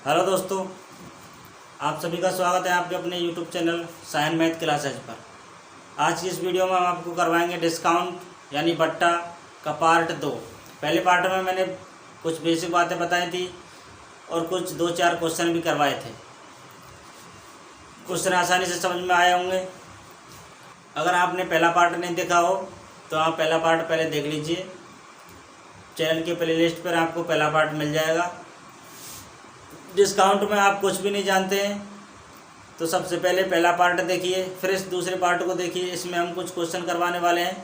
Hello दोस्तों, आप सभी का स्वागत है आपके अपने YouTube channel sine math classes पर। आज की इस वीडियो में हम आपको करवाएंगे डिस्काउंट यानी बट्टा का पार्ट 2। पहले पार्ट में मैंने कुछ बेसिक बातें बताई थी और कुछ 2-4 क्वेश्चन भी करवाए थे। क्वेश्चन आसानी से समझ में आए होंगे। अगर आपने पहला पार्ट नहीं देखा हो तो आप पहला पार्ट पहले देख लीजिए। चैनल के प्लेलिस्ट पर आपको पहला पार्ट मिल जाएगा। डिस्काउंट में आप कुछ भी नहीं जानते हैं तो सबसे पहले पहला पार्ट देखिए, फिर इस दूसरे पार्ट को देखिए। इसमें हम कुछ क्वेश्चन करवाने वाले हैं।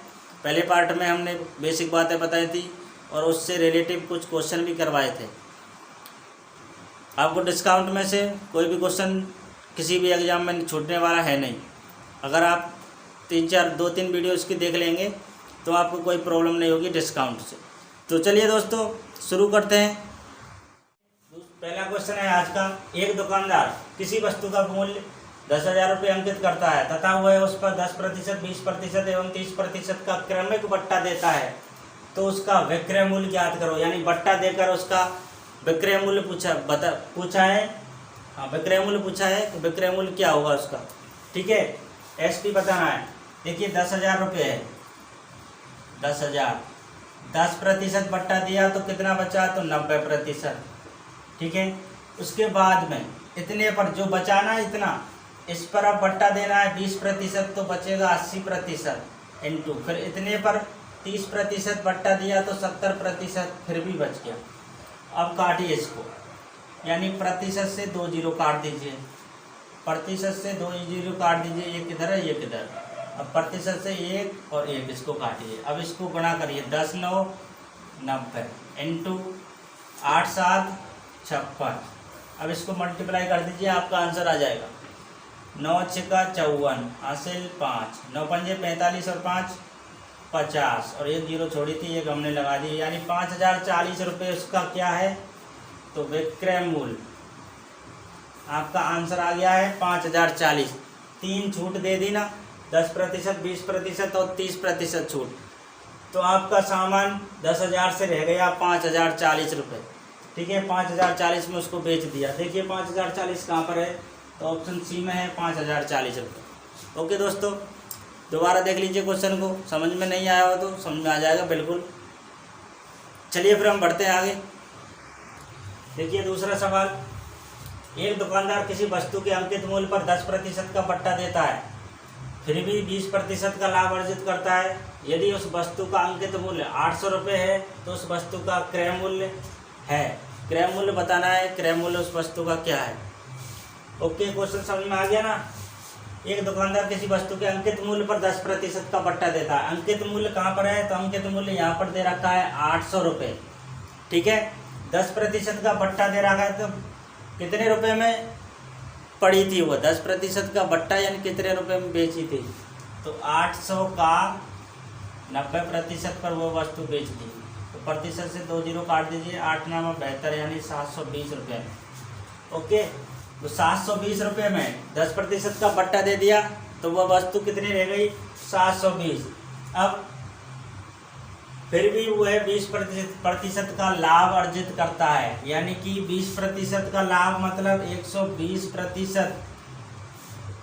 पहले पार्ट में हमने बेसिक बातें बताई थी और उससे रिलेटिव कुछ क्वेश्चन भी करवाए थे। आपको डिस्काउंट में से कोई भी क्वेश्चन किसी भी एग्ज़ाम में छूटने वाला है नहीं। अगर आप 2-3 वीडियो इसकी देख लेंगे तो आपको कोई प्रॉब्लम नहीं होगी डिस्काउंट से। तो चलिए दोस्तों शुरू करते हैं। पहला क्वेश्चन है आज का। एक दुकानदार किसी वस्तु का मूल्य 10,000 रुपये अंकित करता है तथा वह उस पर 10%, 20% एवं 30% का क्रमिक बट्टा देता है, तो उसका विक्रय मूल्य ज्ञात करो। यानी बट्टा देकर उसका विक्रय मूल्य पूछा है। हाँ, विक्रय मूल्य पूछा है तो विक्रय मूल्य क्या होगा उसका। ठीक है, एसपी बताना है। देखिए 10,000 रुपये है। 10,000 10% बट्टा दिया तो कितना बचा, तो 90%। ठीक है, उसके बाद में इतने पर जो बचाना है इतना, इस पर अब बट्टा देना है 20%, तो बचेगा 80% इंटू, फिर इतने पर 30% बट्टा दिया तो 70%, फिर भी बच गया। अब काटिए इसको, यानी प्रतिशत से 2 जीरो काट दीजिए। प्रतिशत से 2 जीरो काट दीजिए, ये किधर है ये किधर। अब प्रतिशत से 1 और 1 इसको काटिए। अब इसको गुणा करिए, 10 9 90 इंटू 8 7 56। अब इसको मल्टीप्लाई कर दीजिए, आपका आंसर आ जाएगा 9 6 54 हासिल 5, 9 पंजे 45 और 5 50 और 1 जीरो छोड़ी थी, एक हमने लगा दी। यानी 5,040 रुपये उसका क्या है, तो विक्रय मूल्य। आपका आंसर आ गया है 5,040। 3 छूट दे दी ना, 10%, 20% और 30% छूट, तो आपका सामान 10,000 से रह गया 5,040 रुपये। ठीक है, 5,040 में उसको बेच दिया। देखिए 5,040 कहाँ पर है, तो ऑप्शन सी में है 5,040 रुपये। ओके दोस्तों, दोबारा देख लीजिए क्वेश्चन को, समझ में नहीं आया हो तो समझ में आ जाएगा बिल्कुल। चलिए फिर हम बढ़ते हैं आगे। देखिए दूसरा सवाल। एक दुकानदार किसी वस्तु के अंकित मूल्य पर 10% का बट्टा देता है, फिर भी 20% का लाभ अर्जित करता है। यदि उस वस्तु का अंकित मूल्य 800 रुपये है तो उस वस्तु का क्रय मूल्य है। क्रय मूल्य बताना है, क्रय मूल्य उस वस्तु का क्या है। ओके, क्वेश्चन समझ में आ गया ना। एक दुकानदार किसी वस्तु के अंकित मूल्य पर 10% का बट्टा देता है। अंकित मूल्य कहाँ पर है, तो अंकित मूल्य यहाँ पर दे रखा है 800 रुपये। ठीक है, 10% का बट्टा दे रखा है, तो कितने रुपए में पड़ी थी वो 10% का बट्टा, यानी कितने रुपए में बेची थी, तो 800 का 90% पर वो वस्तु बेच दी। तो प्रतिशत से 2 जीरो काट दीजिए, 8 9 72 यानी 720 रुपये। ओके, तो 720 रुपये में 10% का बट्टा दे दिया तो वह वस्तु कितनी रह गई, 720। अब फिर भी वह 20% का लाभ अर्जित करता है। यानी कि 20% का लाभ मतलब 120%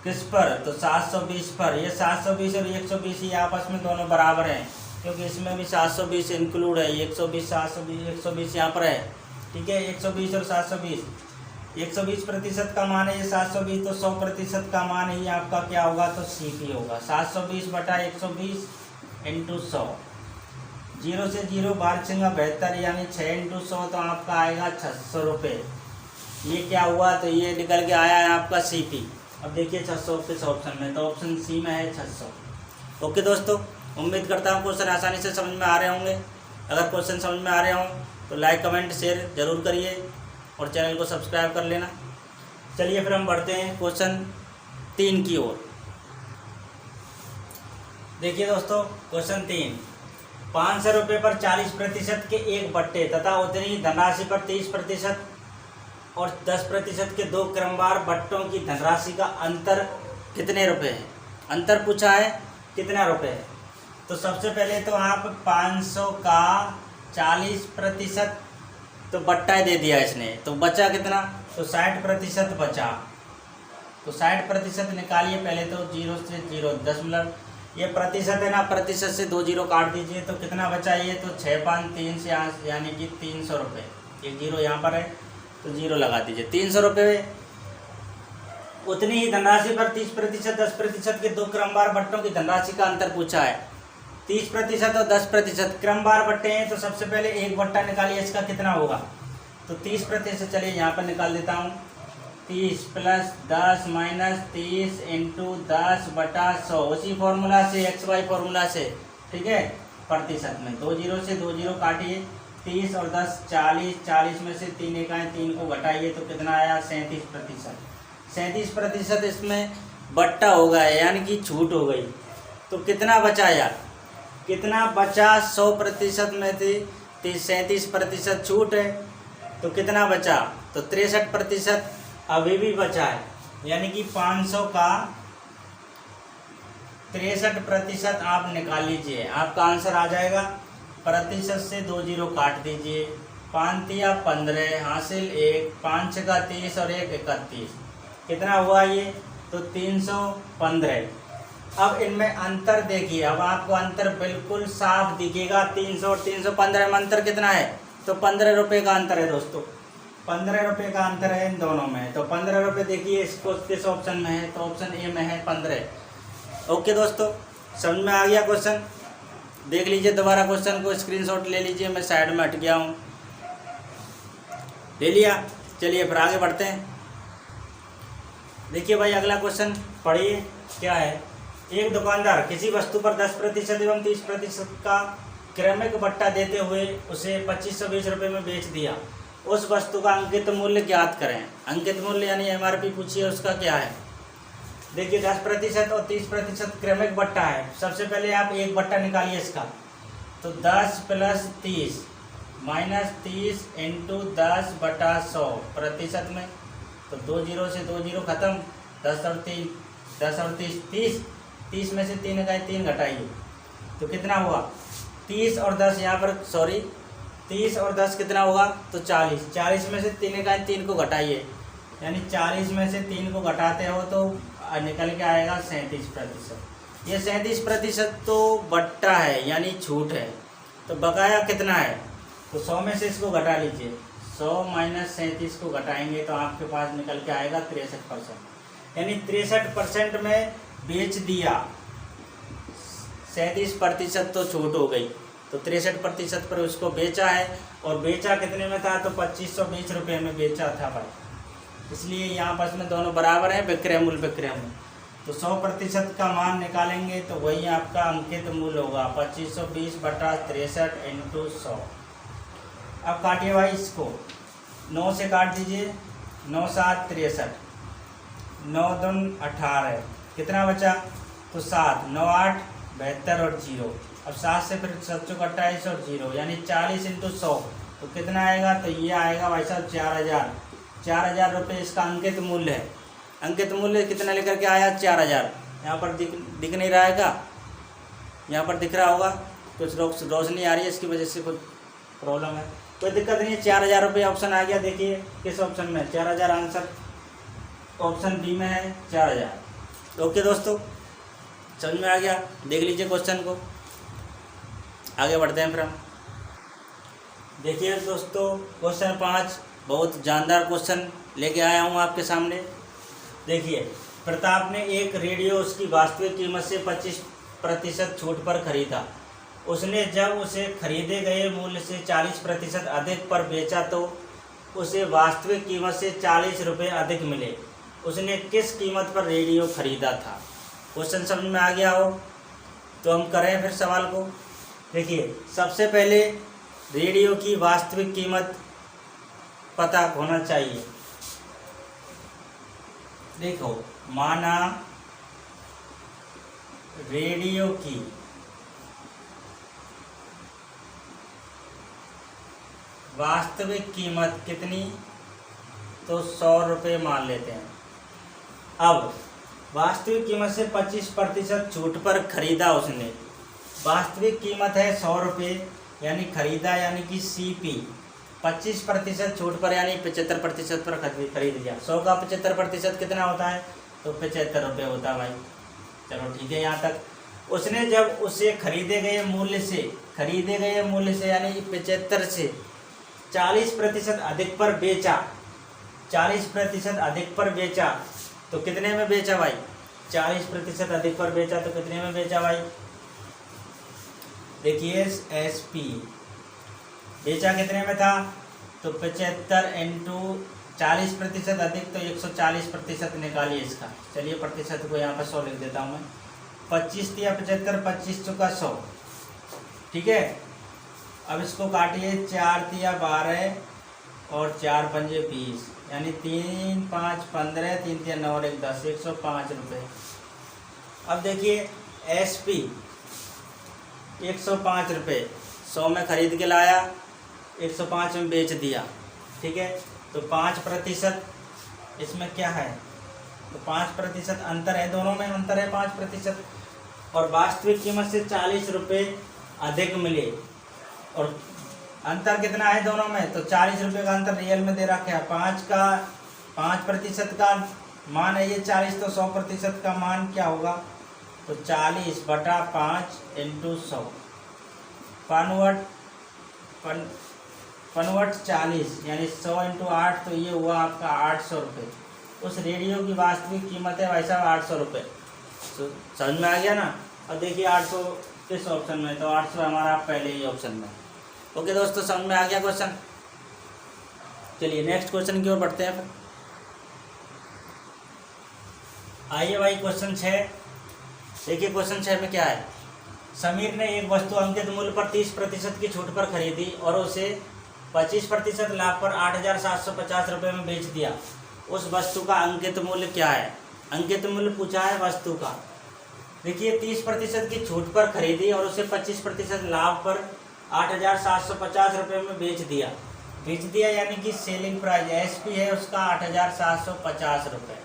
किस पर, तो 720 पर। ये 720 और 120 ये आपस में दोनों बराबर हैं, क्योंकि इसमें भी 720 इंक्लूड है। 120 720 120 यहाँ पर है। ठीक है, 120 और 720, 120% का मान है ये 720, तो 100% का मान ही आपका क्या होगा, तो CP होगा। 720 बटा 120 इंटू 100, 0 से 0 बार 6 72 यानी 6 इंटू 100, तो आपका आएगा 600 रुपये। ये क्या हुआ, तो ये निकल के आया है आपका CP। अब देखिए 600 किस ऑप्शन में, तो ऑप्शन सी में है 600। ओके दोस्तों, उम्मीद करता हूँ क्वेश्चन आसानी से समझ में आ रहे होंगे। अगर क्वेश्चन समझ में आ रहे हों तो लाइक कमेंट शेयर जरूर करिए और चैनल को सब्सक्राइब कर लेना। चलिए फिर हम बढ़ते हैं क्वेश्चन 3 की ओर। देखिए दोस्तों क्वेश्चन 3। 500 रुपये पर 40% के एक बट्टे तथा उतनी ही धनराशि पर 30% और 10% के 2 क्रमवार बट्टों की धनराशि का अंतर कितने रुपए है। अंतर पूछा है कितना रुपए है। तो सबसे पहले तो आप 500 का 40% तो बट्टा दे दिया इसने, तो बचा कितना तो 60% बचा। तो 60% निकालिए पहले तो, 0 से 0 दशमलव, ये प्रतिशत है ना, प्रतिशत से 2 जीरो काट दीजिए तो कितना बचा ये, तो 653 से यानी कि 300 रुपये। एक जीरो यहाँ पर है तो जीरो लगा दीजिए। 300 रुपये उतनी ही धनराशि पर 30%, 10% के दो क्रमवार बट्टों की धनराशि का अंतर पूछा है। 30% और 10% क्रमवार बट्टे हैं, तो सबसे पहले एक बट्टा निकालिए, इसका कितना होगा, तो 30%। चलिए यहाँ पर निकाल देता हूँ, 30 + 10 - 30 × 10/100, उसी फॉर्मूला से, XY फॉर्मूला से, ठीक है, प्रतिशत में 2 जीरो से 2 जीरो काटिए, 30 और 10 40, 40 में से 3 इकाई 3 को घटाइए तो कितना आया, 37%। 37% इसमें बट्टा हो गया, यानी कि छूट हो गई। तो कितना बचा यार, कितना बचा, 100% में थी 37% छूट है, तो कितना बचा, तो 63% अभी भी बचा है, यानी कि 500 का 63% आप निकाल लीजिए, आपका आंसर आ जाएगा। प्रतिशत से 2 जीरो काट दीजिए, 5 या 15 हासिल 1, 5 का 30 और 1 31, कितना हुआ ये, तो 315। अब इनमें अंतर देखिए, अब आपको अंतर बिल्कुल साफ दिखेगा। 300 और 315 में अंतर कितना है, तो 15 रुपये का अंतर है दोस्तों, 15 रुपये का अंतर है इन दोनों में। तो 15 रुपये देखिए इसको किस ऑप्शन में है, तो ऑप्शन ए में है 15। ओके दोस्तों, समझ में आ गया क्वेश्चन। देख लीजिए दोबारा क्वेश्चन को, स्क्रीनशॉट ले लीजिए, मैं साइड में हट गया हूँ, ले लिया। चलिए फिर आगे बढ़ते हैं। देखिए भाई अगला क्वेश्चन पढ़िए, क्या है। एक दुकानदार किसी वस्तु पर 10% एवं 30% का क्रमिक बट्टा देते हुए उसे 2520 रुपये में बेच दिया। उस वस्तु का अंकित मूल्य ज्ञात करें। अंकित मूल्य यानी MRP पूछिए, उसका क्या है। देखिए 10% और 30% क्रमिक बट्टा है। सबसे पहले आप एक बट्टा निकालिए इसका, तो 10 + 30 - 30 × 10/100 प्रतिशत में, तो 2 जीरो से 2 जीरो खत्म, 10 और 30 30 में से 3 इकाई 3 घटाइए तो कितना हुआ, 30 और 10 यहाँ पर, सॉरी 30 और 10 कितना होगा, तो 40। 40 में से 3 इकाई 3 को घटाइए, यानी 40 में से 3 को घटाते हो तो निकल के आएगा 37%। ये 37% तो बट्टा है यानी छूट है। तो बकाया कितना है, तो 100 में से इसको घटा लीजिए, 100 - 37 को घटाएंगे तो आपके पास निकल के आएगा 63%, यानी 63% में बेच दिया। 37% तो छूट हो गई, तो 63% पर उसको बेचा है, और बेचा कितने में था, तो 2520 रुपये में बेचा था भाई, इसलिए यहाँ पर में दोनों बराबर हैं, विक्रय मूल्य विक्रय मूल्य। तो 100% का मान निकालेंगे तो वही आपका अंकित मूल्य होगा, 2520/63 × 100। अब काटिए भाई इसको, 9 से काट दीजिए, 9 × 7 = 63, 9 × 2 = 18, कितना बचा, तो 7, 9 × 8 = 72 और 0। अब 7 से फिर 7 × 28 और 0, यानी 40 × 100, तो कितना आएगा, तो ये आएगा भाई साहब 4000 रुपये इसका अंकित मूल्य है। अंकित मूल्य कितना लेकर के आया, 4000। यहाँ पर दिख नहीं रहा है क्या, यहाँ पर दिख रहा होगा, कुछ रोशनी आ रही है, इसकी वजह से कुछ प्रॉब्लम है, कोई दिक्कत नहीं है। 4000 रुपये ऑप्शन आ गया, देखिए किस ऑप्शन में, 4000 आंसर ऑप्शन बी में है, 4000। ओके दोस्तों, समझ में आ गया। देख लीजिए क्वेश्चन को, आगे बढ़ते हैं फिर हम। देखिए दोस्तों क्वेश्चन 5 बहुत जानदार क्वेश्चन लेके आया हूँ आपके सामने। देखिए, प्रताप ने एक रेडियो उसकी वास्तविक कीमत से 25% छूट पर खरीदा। उसने जब उसे खरीदे गए मूल्य से 40% अधिक पर बेचा तो उसे वास्तविक कीमत से 40 रुपये अधिक मिले। उसने किस कीमत पर रेडियो खरीदा था। क्वेश्चन समझ में आ गया हो तो हम करें फिर सवाल को। देखिए, सबसे पहले रेडियो की वास्तविक कीमत पता होना चाहिए। देखो, माना रेडियो की वास्तविक कीमत कितनी, तो 100 रुपये मान लेते हैं। अब वास्तविक कीमत से 25% छूट पर खरीदा उसने, वास्तविक कीमत है 100 रुपये, यानी खरीदा यानी कि CP, 25% छूट पर यानी 75% पर खरीद लिया। 100 का 75% कितना होता है? तो 75 रुपये होता है भाई। चलो ठीक है, यहाँ तक। उसने जब उसे खरीदे गए मूल्य से यानी 75 से 40% अधिक पर बेचा, 40% अधिक पर बेचा तो कितने में बेचा भाई? 40% अधिक पर बेचा तो कितने में बेचा भाई? देखिए SP बेचा कितने में था? तो 75 इंटू 40% अधिक तो 140% निकालिए इसका। चलिए प्रतिशत को यहाँ पर 100 लिख देता हूँ मैं। 25 दिया 75, 25 चुका 100, ठीक है। अब इसको काटिए, 4 दिया 12 और 4 पंजे 20 यानी 3 5 15, 3 3 9 और 1 10, 105 रुपये। अब देखिए SP 105 रुपये, 100 में खरीद के लाया, 105 में बेच दिया, ठीक है। तो 5% इसमें क्या है? तो 5% अंतर है, दोनों में अंतर है 5%। और वास्तविक कीमत से 40 रुपये अधिक मिले। और अंतर कितना है दोनों में? तो 40 रुपये का अंतर रियल में दे रखा है। 5% का मान है ये 40, तो 100% का मान क्या होगा? तो 40/5 इंटू 100 कन्वर्ट 40 यानी 100 इंटू 8, तो ये हुआ आपका 800 रुपये। उस रेडियो की वास्तविक कीमत है भाई साहब 800 रुपये। तो समझ में आ गया ना? अब देखिए 800 किस ऑप्शन में? तो 800 हमारा पहले ही ऑप्शन में। ओके दोस्तों, समझ में आ गया क्वेश्चन? चलिए नेक्स्ट क्वेश्चन की ओर बढ़ते हैं फिर। आइए भाई क्वेश्चन 6। देखिए क्वेश्चन 6 में क्या है? समीर ने एक वस्तु अंकित मूल्य पर 30% की छूट पर खरीदी और उसे 25% लाभ पर 8,750 रुपये में बेच दिया। उस वस्तु का अंकित मूल्य क्या है? अंकित मूल्य पूछा है वस्तु का। देखिए 30% की छूट पर खरीदी और उसे 25% लाभ पर 8,750 रुपये में बेच दिया यानी कि सेलिंग प्राइस SP है उसका 8,750 रुपये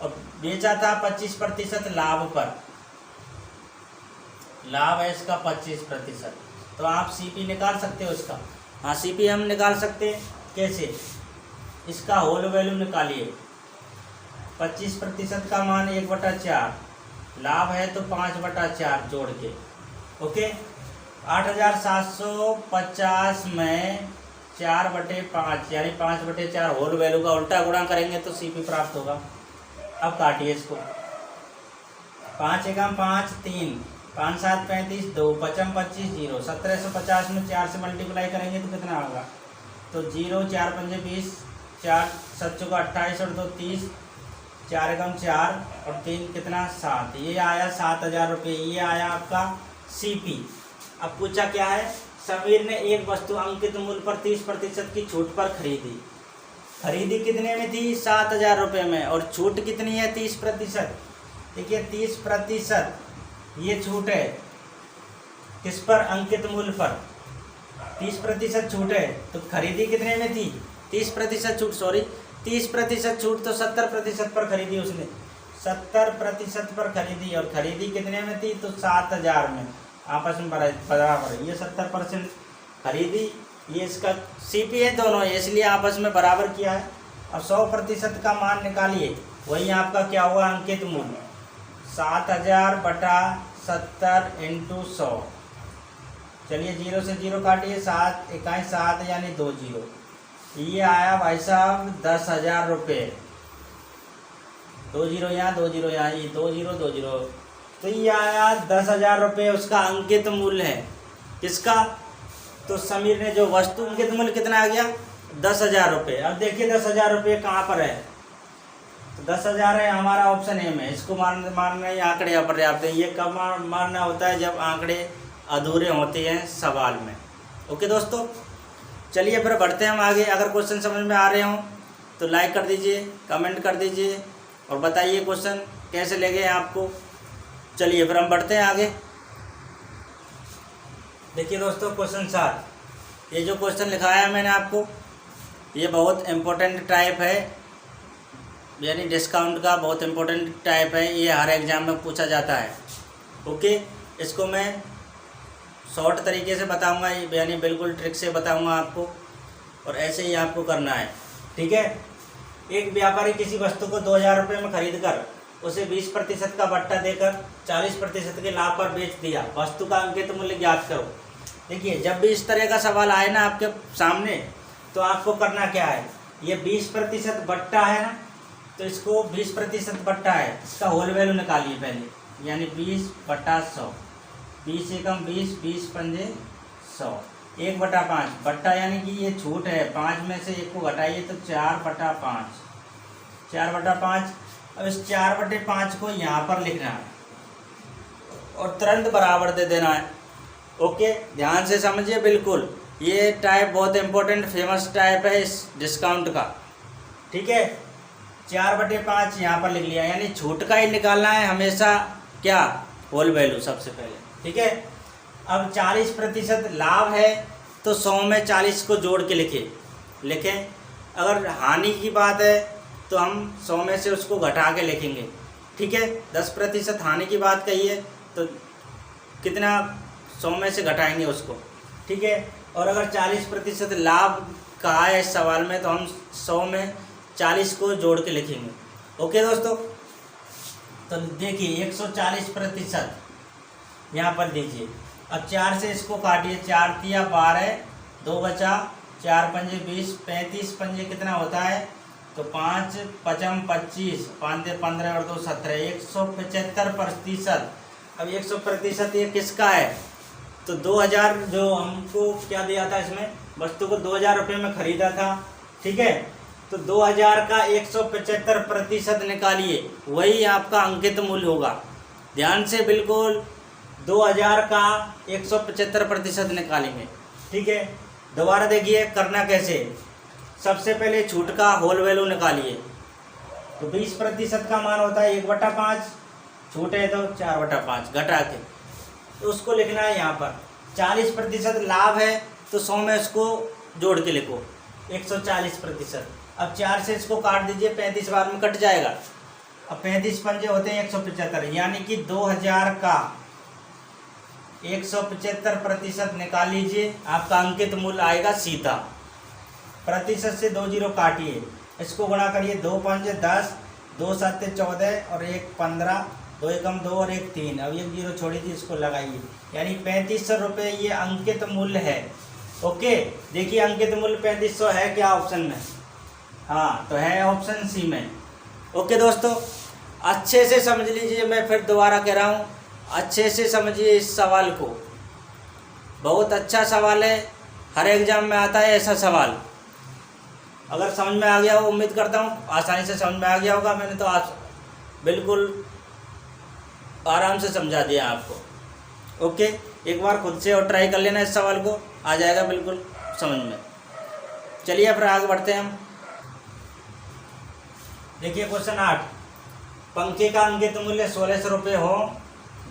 और बेचा था 25% लाभ पर। लाभ है इसका 25%, तो आप CP निकाल सकते हो इसका। हाँ CP हम निकाल सकते हैं। कैसे? इसका होल वैल्यू निकालिए। 25% का मान 1/4, लाभ है तो 5/4 जोड़ के। ओके, 8,750 में 4/5 यानी 5/4 होल वैल्यू का उल्टा गुणा करेंगे तो CP प्राप्त होगा। अब काटिए इसको। 5 एकम 5 3, 5 7 35, 2 55 25 0। 1750 में 4 से मल्टीप्लाई करेंगे तो कितना होगा? तो 0 4 पंजे 20, 4 7 चौका 28 और 2 30, 4 एकम 4 और 3 कितना 7। ये आया 7,000 रुपये। ये आया आपका CP। अब पूछा क्या है? समीर ने एक वस्तु अंकित मूल्य पर 30% की छूट पर खरीदी कितने में थी? 7,000 रुपये में। और छूट कितनी है? 30%। देखिए 30% ये छूट है किस पर? अंकित मूल्य पर 30% छूट है। तो खरीदी कितने में थी? 30% छूट तो 70% पर खरीदी उसने। 70% पर खरीदी और खरीदी कितने में थी? तो 7,000 में। आपस में बराबर। ये 70% खरीदी, ये इसका CP है दोनों, इसलिए आपस में बराबर किया है। अब 100% का मान निकालिए। वही आपका क्या हुआ? अंकित मूल्य 7,000/70 इंटू 100। चलिए 0 से 0 काटिए, 7 इकाई 7 यानी 2 0। ये आया भाई साहब 10,000 रुपये। 2 0 यहाँ, 2 0 यहाँ, ये 2 0 2 0। तो ये आया 10,000 रुपये उसका अंकित मूल्य है। किसका? तो समीर ने जो वस्तु अंकित मूल्य कितना आ गया? 10,000 रुपये। अब देखिए 10,000 रुपये कहाँ पर है? तो 10,000 है हमारा ऑप्शन ए में। इसको मारना ही आंकड़े अपर्याप्त है। ये कब मारना होता है? जब आंकड़े अधूरे होते हैं सवाल में। ओके दोस्तों, चलिए फिर बढ़ते हैं हम आगे। अगर क्वेश्चन समझ में आ रहे हों तो लाइक कर दीजिए, कमेंट कर दीजिए और बताइए क्वेश्चन कैसे लगे आपको। चलिए फिर हम बढ़ते हैं आगे। देखिए दोस्तों क्वेश्चन 7, ये जो क्वेश्चन लिखाया है मैंने आपको, ये बहुत इम्पोर्टेंट टाइप है, यानी डिस्काउंट का बहुत इम्पोर्टेंट टाइप है। ये हर एग्ज़ाम में पूछा जाता है। ओके, इसको मैं शॉर्ट तरीके से बताऊंगा, यानी बिल्कुल ट्रिक से बताऊंगा आपको। और ऐसे ही आपको करना है। ठीक है, एक व्यापारी किसी वस्तु को 2000 रुपये में खरीद कर उसे 20% का बट्टा देकर 40% के लाभ पर बेच दिया, वस्तु का अंकित मूल्य ज्ञात करो। देखिए, जब भी इस तरह का सवाल आए ना आपके सामने, तो आपको करना क्या है, ये 20% बट्टा है ना, तो इसको 20% बट्टा है, इसका होल वैल्यू निकालिए पहले, यानी 20/100, 20 एकम 20, 20 पंजे 100, 1/5 बट्टा, यानी कि ये छूट है, 5 में से 1 को घटाइए तो 4/5, 4/5। अब इस 4/5 को यहाँ पर लिखना है और तुरंत बराबर दे देना है। ओके, ध्यान से समझिए बिल्कुल, ये टाइप बहुत इंपॉर्टेंट फेमस टाइप है इस डिस्काउंट का। ठीक है, 4/5 यहाँ पर लिख लिया, यानी छूट का ही निकालना है हमेशा, क्या, होल वैल्यू सबसे पहले। ठीक है, अब 40% लाभ है तो 100 में 40 को जोड़ के लिखें। अगर हानि की बात है तो हम 100 में से उसको घटा के लिखेंगे। ठीक है, 10% हानि की बात कही है तो कितना 100 में से घटाएंगे उसको। ठीक है, और अगर 40% लाभ कहा है इस सवाल में तो हम 100 में 40 को जोड़ के लिखेंगे। ओके दोस्तों, तो देखिए 140% यहाँ पर दीजिए। अब 4 से इसको काटिए, 4 तिया 12, 2 बचा, 4 पंजे 20, 35 पंजे कितना होता है, तो 5 पचम 25, 5 15 और 2 17, 175%। अब 100% ये किसका है, तो 2000, जो हमको क्या दिया था, इसमें वस्तु को 2000 रुपये में खरीदा था। ठीक है, तो 2000 का 175% निकालिए, वही आपका अंकित मूल्य होगा। ध्यान से बिल्कुल 2000 का 175% निकालेंगे। ठीक है, दोबारा देखिए करना कैसे। सबसे पहले छूट का होल वैल्यू निकालिए, तो 20% का मान होता है 1/5, छूट है तो 4/5 घटा के, तो उसको लिखना है यहाँ पर। 40% लाभ है तो 100 में उसको जोड़ के लिखो, 140%। अब 4 से इसको काट दीजिए, 35 बार में कट जाएगा। अब 35 पंजे होते हैं 175, यानी कि 2000 का 175% निकाल लीजिए, आपका अंकित मूल्य आएगा सीधा। प्रतिशत से 2 जीरो काटिए, इसको गुणा करिए, 2 पंजे 10, 2 7 14 और 1 15, 2 एकम 2 और 1 3। अब 1 जीरो छोड़ी थी, इसको लगाइए, यानी 3500 रुपये ये अंकित मूल्य है। ओके, देखिए अंकित मूल्य 3500 है क्या ऑप्शन में, हाँ तो है ऑप्शन सी में। ओके दोस्तों, अच्छे से समझ लीजिए, मैं फिर दोबारा कह रहा हूँ, अच्छे से समझिए इस सवाल को, बहुत अच्छा सवाल है, हर एग्जाम में आता है ऐसा सवाल। अगर समझ में आ गया हो, उम्मीद करता हूँ आसानी से समझ में आ गया होगा, मैंने तो आज बिल्कुल आराम से समझा दिया आपको। ओके, एक बार खुद से और ट्राई कर लेना इस सवाल को, आ जाएगा बिल्कुल समझ में। चलिए फिर आगे बढ़ते हैं हम। देखिए क्वेश्चन 8, पंखे का अंकित मूल्य 1600 रुपये हो,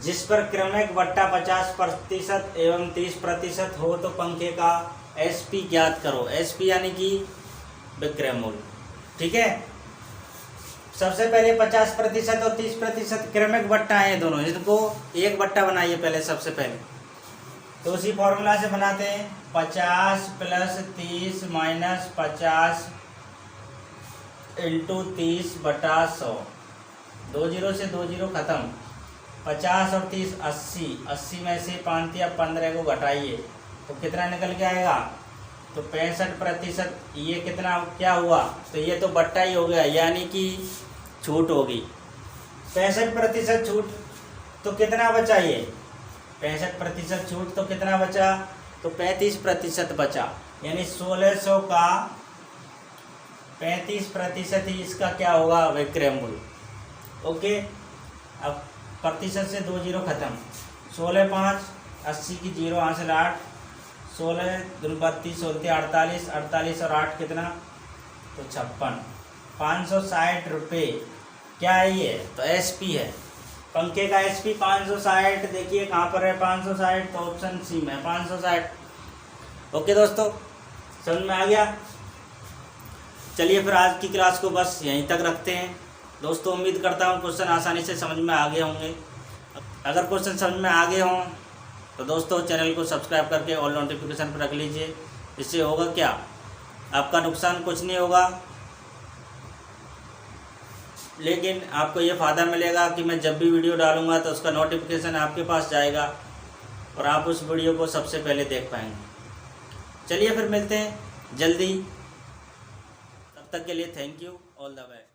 जिस पर क्रमिक बट्टा 50% एवं 30% हो, तो पंखे का एसपी ज्ञात करो। एसपी यानी कि विक्रय मूल्य। ठीक है, सबसे पहले 50% और 30% क्रमिक बट्टा है दोनों, इनको एक बट्टा बनाइए पहले सबसे पहले, तो उसी फॉर्मूला से बनाते हैं। 50 + 30 - 50 × 30/100, 2 जीरो से 2 जीरो खत्म। 50 और 30 80, 80 में से 5 या 15 को घटाइए तो कितना निकल के आएगा, तो 65%। ये कितना क्या हुआ, तो ये तो बट्टा ही हो गया, यानी कि छूट होगी। 65% छूट तो कितना बचा, ये 65% छूट तो कितना बचा, तो 35% बचा, यानी 1600 का 35% ही इसका क्या होगा, विक्रय मूल्य। ओके, अब प्रतिशत से 2 जीरो खत्म, 16 5 80 की 0 हासिल 8, 16 दूनी 32 16 48, 48 और 8 कितना, तो 56। 560 रुपये क्या है ये, तो एसपी है, पंखे का एसपी 560। देखिए कहाँ पर है 560, तो ऑप्शन सी में 560। ओके दोस्तों, समझ में आ गया। चलिए फिर आज की क्लास को बस यहीं तक रखते हैं दोस्तों। उम्मीद करता हूँ क्वेश्चन आसानी से समझ में आ गए होंगे। अगर क्वेश्चन समझ में आ गए हों तो दोस्तों चैनल को सब्सक्राइब करके ऑल नोटिफिकेशन पर रख लीजिए। इससे होगा क्या, आपका नुकसान कुछ नहीं होगा, लेकिन आपको ये फ़ायदा मिलेगा कि मैं जब भी वीडियो डालूँगा तो उसका नोटिफिकेशन आपके पास जाएगा और आप उस वीडियो को सबसे पहले देख पाएंगे। चलिए फिर मिलते हैं जल्दी, तब तक के लिए thank you, all the best.